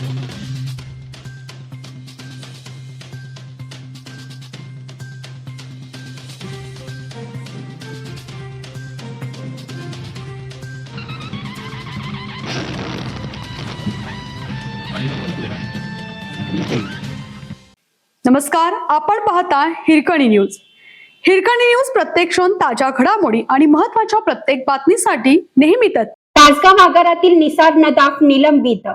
नमस्कार, आपण पाहता हिरकणी न्यूज. हिरकणी न्यूज प्रत्येक क्षण ताज्या घडामोडी आणि महत्त्वाच्या प्रत्येक बातमीसाठी नेहमीच तासगाव आगारातील निसार नदाफ निलंबित.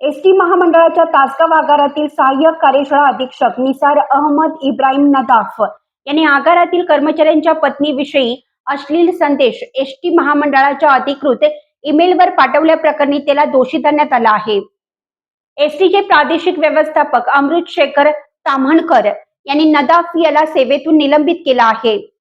एसटी महामंडळाच्या तासगाव आगारातील सहाय्यक कार्यशाळा अधीक्षक निसार अहमद इब्राहिम नदाफ यांनी आगारातील कर्मचाऱ्यांच्या पत्नीविषयी अश्लील संदेश एसटी महामंडळाच्या अधिकृत ईमेलवर पाठवल्याप्रकरणी त्याला दोषी धरण्यात आला आहे. एसटीचे प्रादेशिक व्यवस्थापक अमृत शेखर ताम्हणकर यांनी नदाफ याला सेवेतून निलंबित केला आहे.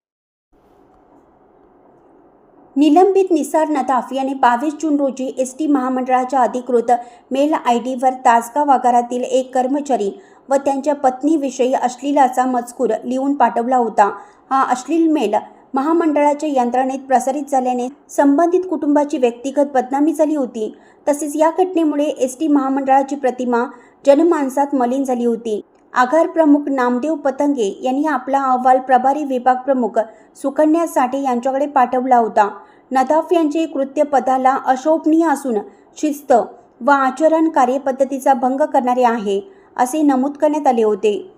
निलंबित निसार नदाफ यांनी 22 जून रोजी एसटी महामंडळाच्या अधिकृत मेल आयडीवर तासगाव आगारातील एक कर्मचारी व त्यांच्या पत्नीविषयी अश्लीलाचा मजकूर लिहून पाठवला होता. हा अश्लील मेल महामंडळाच्या यंत्रणेत प्रसारित झाल्याने संबंधित कुटुंबाची व्यक्तिगत बदनामी झाली होती. तसेच या घटनेमुळे एसटी महामंडळाची प्रतिमा जनमानसात मलिन झाली होती. आगार प्रमुख नामदेव पतंगे यांनी आपला अहवाल प्रभारी विभाग प्रमुख सुकन्या साठे यांच्याकडे पाठवला होता. नदाफ यांचे कृत्य पदाला अशोभनीय असून शिस्त व आचरण कार्यपद्धतीचा भंग करणारे आहे असे नमूद करण्यात आले होते.